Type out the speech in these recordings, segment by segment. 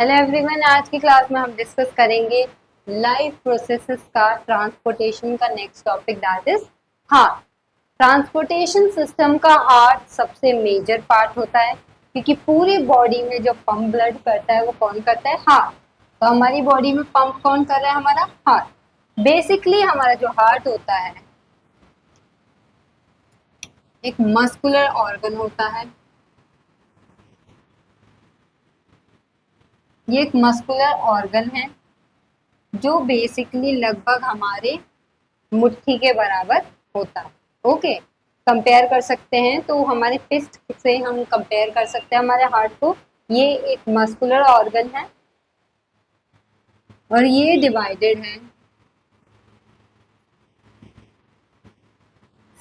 Hello everyone, आज की class में हम डिस्कस करेंगे लाइफ प्रोसेसेस का ट्रांसपोर्टेशन का next topic that is heart. Transportation system का हार्ट सबसे मेजर पार्ट होता है क्योंकि पूरी बॉडी में जो पंप ब्लड करता है वो कौन करता है? हार्ट। तो हमारी बॉडी में पंप कौन कर रहा है? हमारा हार्ट। बेसिकली हमारा जो हार्ट होता है एक मस्कुलर ऑर्गन होता है। ये एक मस्कुलर ऑर्गन है जो बेसिकली लगभग हमारे मुट्ठी के बराबर होता है। ओके, कंपेयर कर सकते हैं तो हमारे फिस्ट से हम कंपेयर कर सकते हैं हमारे हार्ट को। ये एक मस्कुलर ऑर्गन है और ये डिवाइडेड है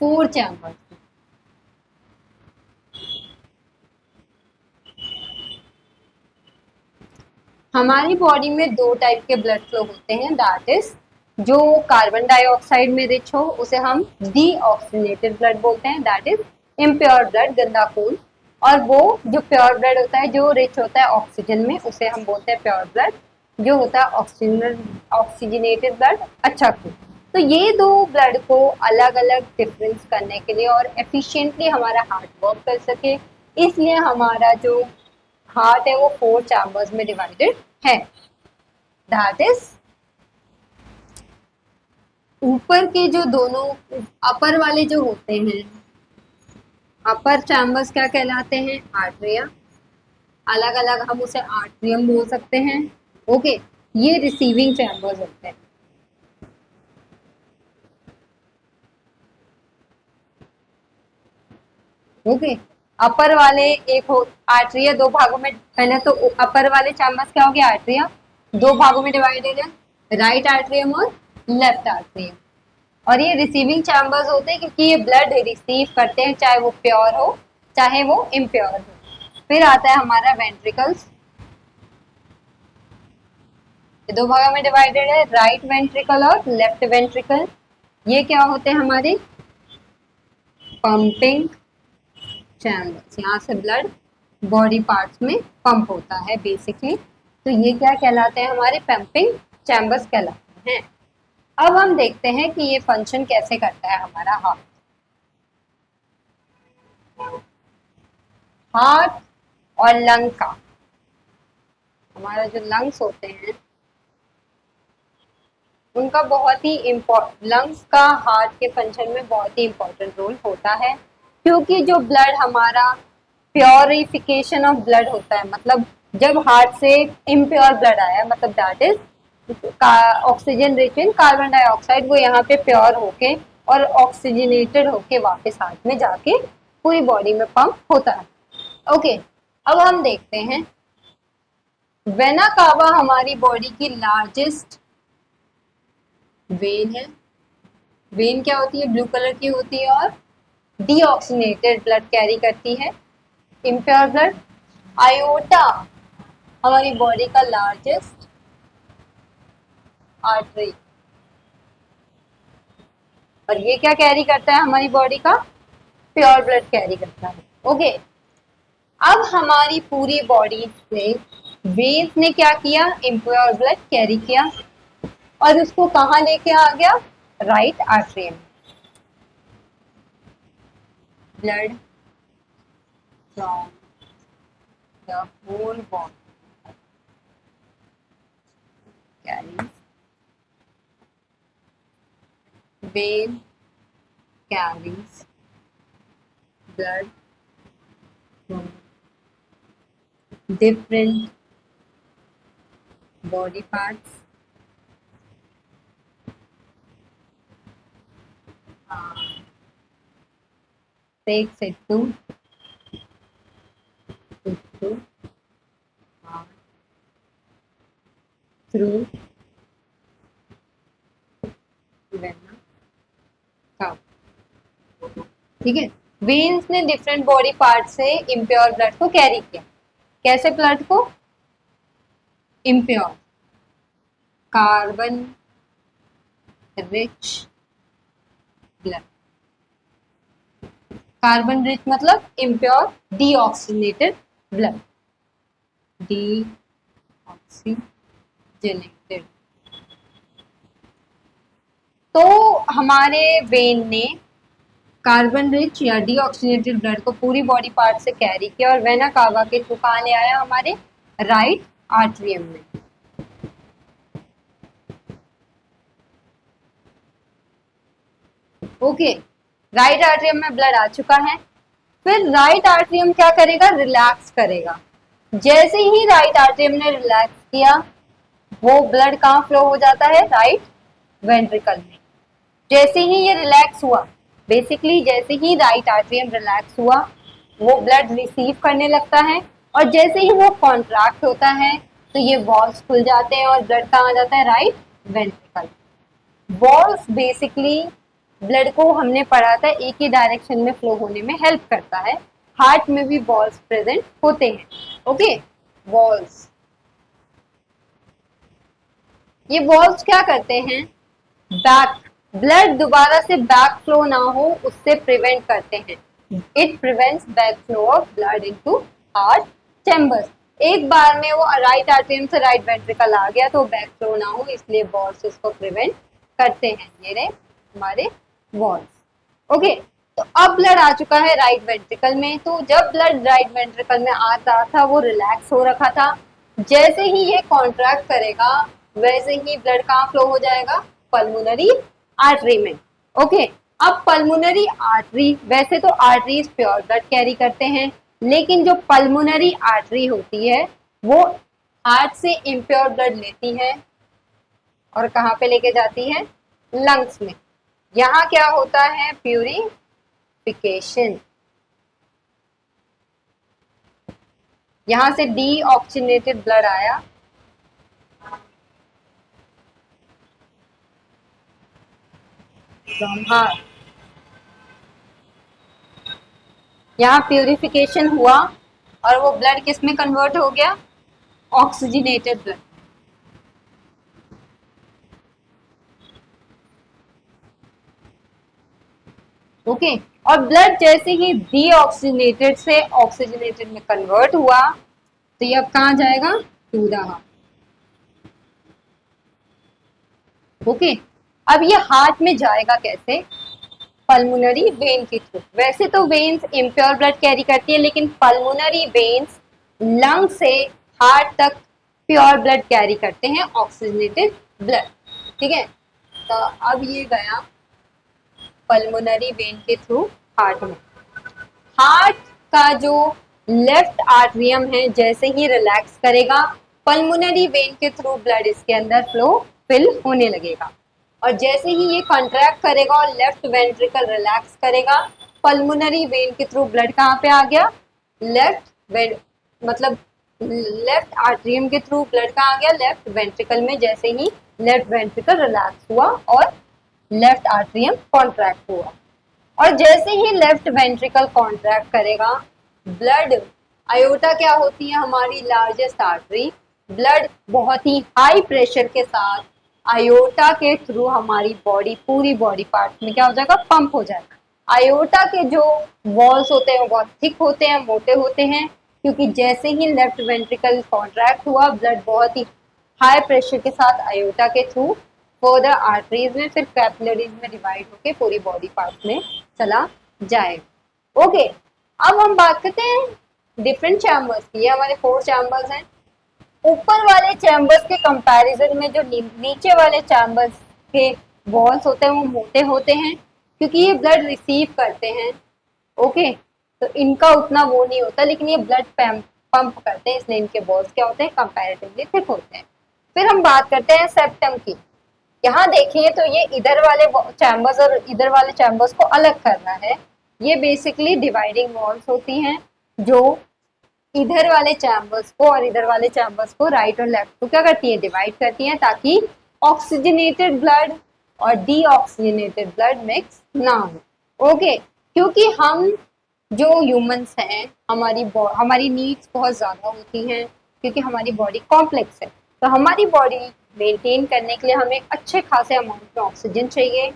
4 चैम्बर्स। हमारी बॉडी में दो टाइप के ब्लड फ्लो होते हैं, दैट इज जो कार्बन डाइऑक्साइड में रिच हो उसे हम डीऑक्सीजनेटेड ब्लड बोलते हैं, दैट इज इम्प्योर ब्लड, गंदा खून। और वो जो प्योर ब्लड होता है जो रिच होता है ऑक्सीजन में उसे हम बोलते हैं प्योर ब्लड, जो होता है ऑक्सीजनेटेड ब्लड, अच्छा खून। तो ये दो ब्लड को अलग अलग डिफरेंस करने के लिए और एफिशिएंटली हमारा हार्ट वर्क कर सके, इसलिए हमारा जो हार्ट है वो 4 चैम्बर्स में डिवाइडेड है। दैट इज ऊपर के जो दोनों अपर वाले जो होते हैं, अपर चैम्बर्स क्या कहलाते हैं? आर्टरिया। अलग अलग हम उसे आर्ट्रियम बोल सकते हैं। ओके, ये रिसीविंग चैम्बर्स होते हैं। ओके, अपर वाले एक हो आर्टरिया दो भागों में, पहले तो अपर वाले चैम्बर्स क्या हो गया? आर्टरिया दो भागों में डिवाइडेड है, राइट आर्टरियम और लेफ्ट आर्टरियम। और ये रिसीविंग चैम्बर्स होते हैं क्योंकि ये ब्लड रिसीव करते हैं, चाहे वो प्योर हो चाहे वो इम्प्योर हो। फिर आता है हमारा वेंट्रिकल्स, ये दो भागों में डिवाइडेड है, राइट वेंट्रिकल और लेफ्ट वेंट्रिकल। ये क्या होते हैं? हमारे पंपिंग चैम्बर्स। यहाँ से ब्लड बॉडी पार्ट्स में पंप होता है बेसिकली। तो ये क्या कहलाते हैं? हमारे पंपिंग चैम्बर्स कहलाते हैं। अब हम देखते हैं कि ये फंक्शन कैसे करता है हमारा हार्ट। हार्ट और लंग का, हमारा जो लंग्स होते हैं उनका बहुत ही लंग्स का हार्ट के फंक्शन में बहुत ही इंपॉर्टेंट रोल होता है, क्योंकि जो ब्लड हमारा प्योरिफिकेशन ऑफ ब्लड होता है, मतलब जब हार्ट से इम्प्योर ब्लड आया, मतलब that is oxygen rich in carbon dioxide, वो यहाँ पे प्योर होके और ऑक्सीजनेटेड होके वापस हार्ट में जाके पूरी बॉडी में पंप होता है। ओके, अब हम देखते हैं वेना कावा हमारी बॉडी की लार्जेस्ट वेन है। वेन क्या होती है? ब्लू कलर की होती है और डीऑक्सीनेटेड ब्लड कैरी करती है, इम्प्योर ब्लड। आयोटा हमारी बॉडी का लार्जेस्ट आर्टरी, और ये क्या कैरी करता है? हमारी बॉडी का प्योर ब्लड कैरी करता है। ओके, अब हमारी पूरी बॉडी से वेन्स ने क्या किया? इम्प्योर ब्लड कैरी किया और उसको कहाँ लेके आ गया? राइट आर्टरी में। Blood from the whole body carries vein carries blood from different body parts takes it to heart through vena cava। ठीक है, वेन्स ने डिफरेंट बॉडी पार्ट से इम्प्योर ब्लड को कैरी किया। कैसे ब्लड को? Impure carbon rich blood, carbon rich मतलब impure deoxygenated blood, oxygenated. तो हमारे वेन ने कार्बन रिच या डीऑक्सीजनेटेड ब्लड को पूरी बॉडी पार्ट से कैरी किया और वेना कावा के थ्रू कहाँ ले आया, हमारे राइट आर्टरियम में। ओके, राइट आर्टरियम में ब्लड आ चुका है। फिर राइट आर्टरियम क्या करेगा, रिलैक्स करेगा। जैसे ही राइट आर्टरियम ने रिलैक्स किया, वो ब्लड कहाँ फ्लो हो जाता है, राइट वेंट्रिकल में। जैसे ही ये रिलैक्स हुआ, बेसिकली जैसे ही राइट आर्टरियम रिलैक्स हुआ, वो ब्लड रिसीव करने लगता है और जैसे ही वो कॉन्ट्रैक्ट होता है तो ये वॉल्स खुल जाते हैं और ब्लड कहाँ आ जाता है, right ventricle. Walls basically blood को हमने पढ़ा था एक ही डायरेक्शन में फ्लो होने में हेल्प करता है। हार्ट में भी वॉल्स प्रेजेंट होते हैं। ओके, वॉल्स, ये वॉल्स क्या करते हैं, बैक ब्लड दोबारा से बैक फ्लो ना हो उससे प्रिवेंट करते हैं। It prevents back flow of blood into heart chambers. एक बार में वो राइट आर्टरियम से राइट वेंट्रिकल आ गया तो बैक फ्लो ना हो, इसलिए वॉल्स इसको प्रिवेंट करते हैं। ये रहे हमारे वॉल्स। ओके, तो अब ब्लड आ चुका है राइट वेंट्रिकल में। तो जब ब्लड राइट वेंट्रिकल में आता था वो रिलैक्स हो रखा था। जैसे ही ये कॉन्ट्रैक्ट करेगा वैसे ही ब्लड कहाँ फ्लो हो जाएगा, पल्मोनरी आर्टरी में। ओके, अब पल्मोनरी आर्टरी, वैसे तो आर्टरीज प्योर ब्लड कैरी करते हैं, लेकिन जो पल्मोनरी आर्टरी होती है वो हार्ट से इम्प्योर ब्लड लेती है और कहाँ पे लेके जाती है, लंग्स में। यहाँ क्या होता है, प्यूरिफिकेशन। यहां से डीऑक्सीजनेटेड ब्लड आया, यहाँ प्यूरिफिकेशन हुआ और वो ब्लड किस में कन्वर्ट हो गया, ऑक्सीजनेटेड ब्लड। ओके, और ब्लड जैसे ही डीऑक्सीजनेटेड से ऑक्सीजनेटेड में कन्वर्ट हुआ तो ये अब कहाँ जाएगा, टू द हार्ट। ओके, अब ये हार्ट में जाएगा कैसे, पल्मोनरी वेन के थ्रू। वैसे तो वेन्स इम्प्योर ब्लड कैरी करती है, लेकिन पल्मोनरी वेन्स लंग से हार्ट तक प्योर ब्लड कैरी करते हैं, ऑक्सीजनेटेड ब्लड। ठीक है, तो अब ये गया पल्मोनरी वेन के थ्रू हार्ट में। हार्ट का जो लेफ्ट आर्टरियम है जैसे ही रिलैक्स करेगा, पल्मोनरी वेन के थ्रू ब्लड इसके अंदर फ्लो फिल होने लगेगा। और जैसे ही ये कॉन्ट्रैक्ट करेगा और लेफ्ट वेंट्रिकल रिलैक्स करेगा, पल्मोनरी वेन के थ्रू ब्लड कहाँ पे आ गया, लेफ्ट मतलब लेफ्ट आर्टरियम के थ्रू ब्लड कहाँ आ गया, लेफ्ट वेंट्रिकल में। जैसे ही लेफ्ट वेंट्रिकल रिलैक्स हुआ और लेफ्ट आर्टरियम कॉन्ट्रैक्ट हुआ, और जैसे ही लेफ्ट वेंट्रिकल कॉन्ट्रैक्ट करेगा, ब्लड, आयोटा क्या होती है हमारी लार्जेस्ट आर्टरी, ब्लड बहुत ही हाई प्रेशर के साथ आयोटा के थ्रू हमारी बॉडी, पूरी बॉडी पार्ट में क्या हो जाएगा, पंप हो जाएगा। आयोटा के जो वॉल्स होते हैं वो बहुत थिक होते हैं, मोटे होते हैं, क्योंकि जैसे ही लेफ्ट वेंट्रिकल कॉन्ट्रैक्ट हुआ ब्लड बहुत ही हाई प्रेशर के साथ आयोटा के थ्रू फर्दर आर्टरीज में, फिर कैपिलरीज में डिवाइड होके पूरी बॉडी पार्ट में चला जाएगा। ओके, अब हम बात करते हैं डिफरेंट चैम्बर्स की। ये हमारे 4 चैम्बर्स हैं। ऊपर वाले चैम्बर्स के कंपैरिजन में जो नीचे वाले चैम्बर्स के वॉल्स होते हैं वो मोटे होते हैं, क्योंकि ये ब्लड रिसीव करते हैं। ओके, तो इनका उतना वो नहीं होता, लेकिन ये ब्लड पंप करते हैं, इसलिए इनके वॉल्स क्या होते हैं, कंपैरेटिवली थिक होते हैं। फिर हम बात करते हैं सेप्टम की। यहाँ देखिए तो ये इधर वाले चैम्बर्स और इधर वाले चैम्बर्स को अलग करना है। ये बेसिकली डिवाइडिंग वॉल्स होती हैं जो इधर वाले चैम्बर्स को और इधर वाले चैम्बर्स को, राइट और लेफ्ट को क्या करती है, डिवाइड करती हैं, ताकि ऑक्सीजनेटेड ब्लड और डीऑक्सीजनेटेड ब्लड मिक्स ना हो। ओके, क्योंकि हम जो ह्यूमंस हैं, हमारी नीड्स बहुत ज़्यादा होती हैं, क्योंकि हमारी बॉडी कॉम्प्लेक्स है। तो हमारी बॉडी मेंटेन करने के लिए हमें अच्छे खासे अमाउंट में ऑक्सीजन चाहिए।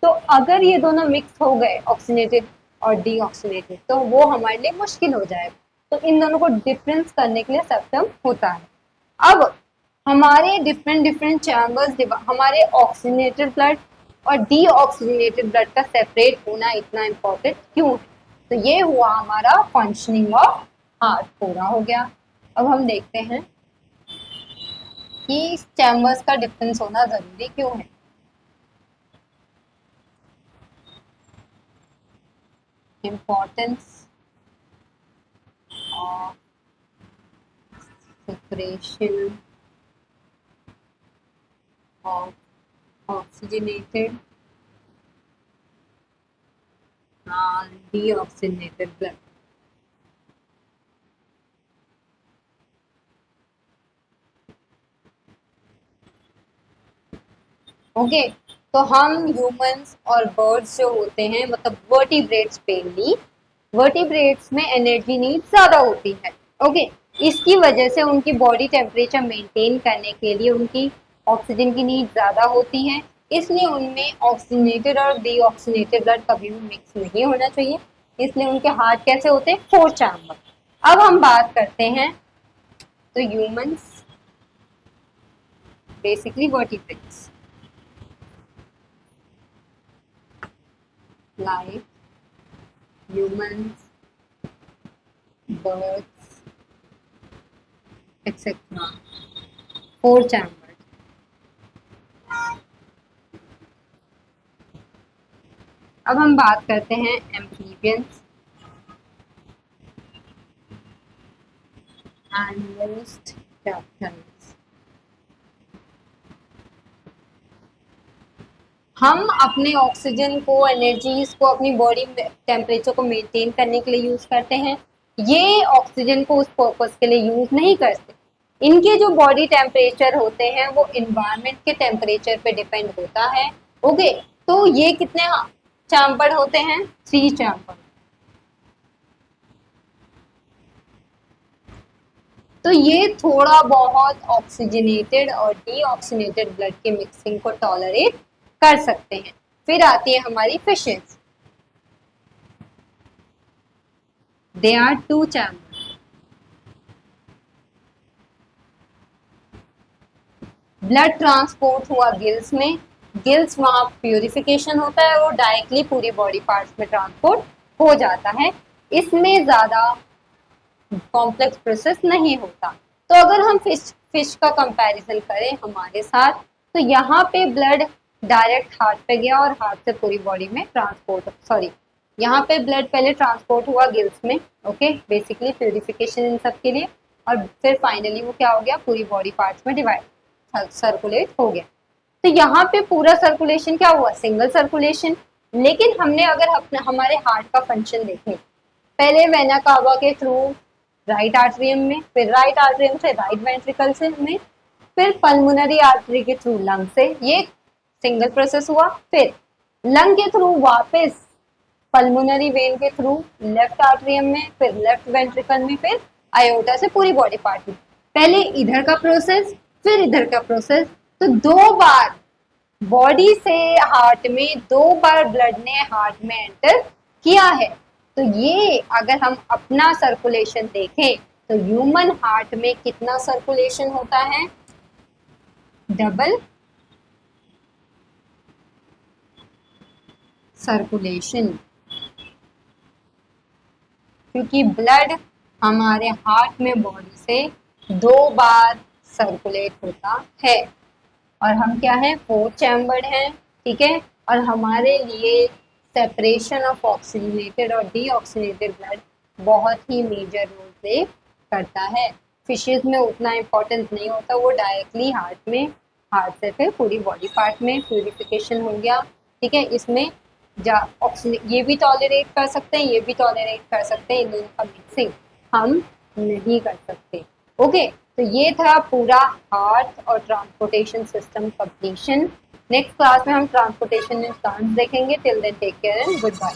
तो अगर ये दोनों मिक्स हो गए, ऑक्सीजनेटेड और डीऑक्सीजनेटेड, तो वो हमारे लिए मुश्किल हो जाएगा। तो इन दोनों को डिफरेंस करने के लिए सेप्टम होता है। अब हमारे डिफरेंट डिफरेंट चैम्बर्स, हमारे ऑक्सीजनेटेड ब्लड और डीऑक्सीजनेटेड ब्लड का सेपरेट होना इतना इम्पोर्टेंट क्यों है? तो ये हुआ हमारा फंक्शनिंग ऑफ हार्ट पूरा हो गया। अब हम देखते हैं कि इस चैम्बर्स का डिफरेंस होना जरूरी क्यों है। Importance of separation of oxygenated and deoxygenated blood। Okay, तो हम ह्यूमंस और बर्ड्स जो होते हैं, मतलब वर्टिब्रेट्स मेनली, वर्टिब्रेट्स में एनर्जी नीड ज्यादा होती है। ओके, इसकी वजह से उनकी बॉडी टेम्परेचर मेंटेन करने के लिए उनकी ऑक्सीजन की नीड ज्यादा होती है, इसलिए उनमें ऑक्सीजनेटेड और डीऑक्सीजनेटेड ब्लड कभी भी मिक्स नहीं होना चाहिए, इसलिए उनके हार्ट कैसे होते हैं, 4 चैम्बर। अब हम बात करते हैं, तो humans basically vertebrates like humans, birds, etc. 4 chambers। अब हम बात करते हैं एम्फीबियंस एंड मोस्ट रेप्टाइल्स। हम अपने ऑक्सीजन को, एनर्जीज को अपनी बॉडी टेम्परेचर को मेंटेन करने के लिए यूज करते हैं, ये ऑक्सीजन को उस पर्पस के लिए यूज नहीं करते। इनके जो बॉडी टेम्परेचर होते हैं वो इन्वायरमेंट के टेम्परेचर पे डिपेंड होता है। ओके, तो ये कितने चैम्बर होते हैं, 3 चैम्बर। तो ये थोड़ा बहुत ऑक्सीजनेटेड और डीऑक्सीजनेटेड ब्लड के मिक्सिंग को टॉलरेट कर सकते हैं। फिर आती है हमारी fishes, they are 2 chamber. Blood transport हुआ गिल्स में, गिल्स वहां प्यूरिफिकेशन होता है और डायरेक्टली पूरी बॉडी पार्ट्स में ट्रांसपोर्ट हो जाता है, इसमें ज्यादा कॉम्प्लेक्स प्रोसेस नहीं होता। तो अगर हम फिश का कंपैरिजन करें हमारे साथ, तो यहाँ पे ब्लड डायरेक्ट हार्ट पे गया और हार्ट से पूरी बॉडी में ट्रांसपोर्ट, सॉरी, यहाँ पे ब्लड पहले ट्रांसपोर्ट हुआ गिल्स में, ओके, बेसिकली प्यूरिफिकेशन इन सब के लिए, और फिर फाइनली वो क्या हो गया, पूरी बॉडी पार्ट्स में डिवाइड सर्कुलेट हो गया। तो यहाँ पे पूरा सर्कुलेशन क्या हुआ, सिंगल सर्कुलेशन। लेकिन हमने अगर अपने हमारे हार्ट का फंक्शन देखें, पहले वेना कावा के थ्रू राइट आर्टरियम में, फिर राइट आर्टरियम से राइट वेंट्रिकल से में, फिर पल्मोनरी आर्टरी के थ्रू लंग से, ये सिंगल प्रोसेस हुआ। फिर लंग के थ्रू वापस पल्मोनरी वेन के थ्रू लेफ्ट आर्टरियम में, फिर लेफ्ट वेंट्रिकल में, फिर आयोटा से पूरी बॉडी पार्ट में। पहले इधर का प्रोसेस, फिर इधर का प्रोसेस। तो 2 बार बॉडी से हार्ट में, 2 बार ब्लड ने हार्ट में एंटर किया है। तो ये अगर हम अपना सर्कुलेशन देखें, तो ह्यूमन हार्ट में कितना सर्कुलेशन होता है, डबल सर्कुलेशन, क्योंकि ब्लड हमारे हार्ट में बॉडी से 2 बार सर्कुलेट होता है, और हम क्या है, 4 चैम्बर्ड हैं, ठीक है। और हमारे लिए सेपरेशन ऑफ ऑक्सीजनेटेड और डीऑक्सीजनेटेड ब्लड बहुत ही मेजर रोल प्ले करता है। फिशेज में उतना इम्पोर्टेंस नहीं होता, वो डायरेक्टली हार्ट में, हार्ट से फिर पूरी बॉडी पार्ट में प्यूरिफिकेशन हो गया, ठीक है। इसमें ऑक्सीजन ये भी टॉलरेट कर सकते हैं, ये भी टॉलरेट कर सकते हैं, इन दोनों का मिक्सिंग हम नहीं कर सकते। ओके, तो ये था पूरा हार्ट और transportation system completion. Next class में हम ट्रांसपोर्टेशन इन प्लांट्स देखेंगे। Till then take care and good bye.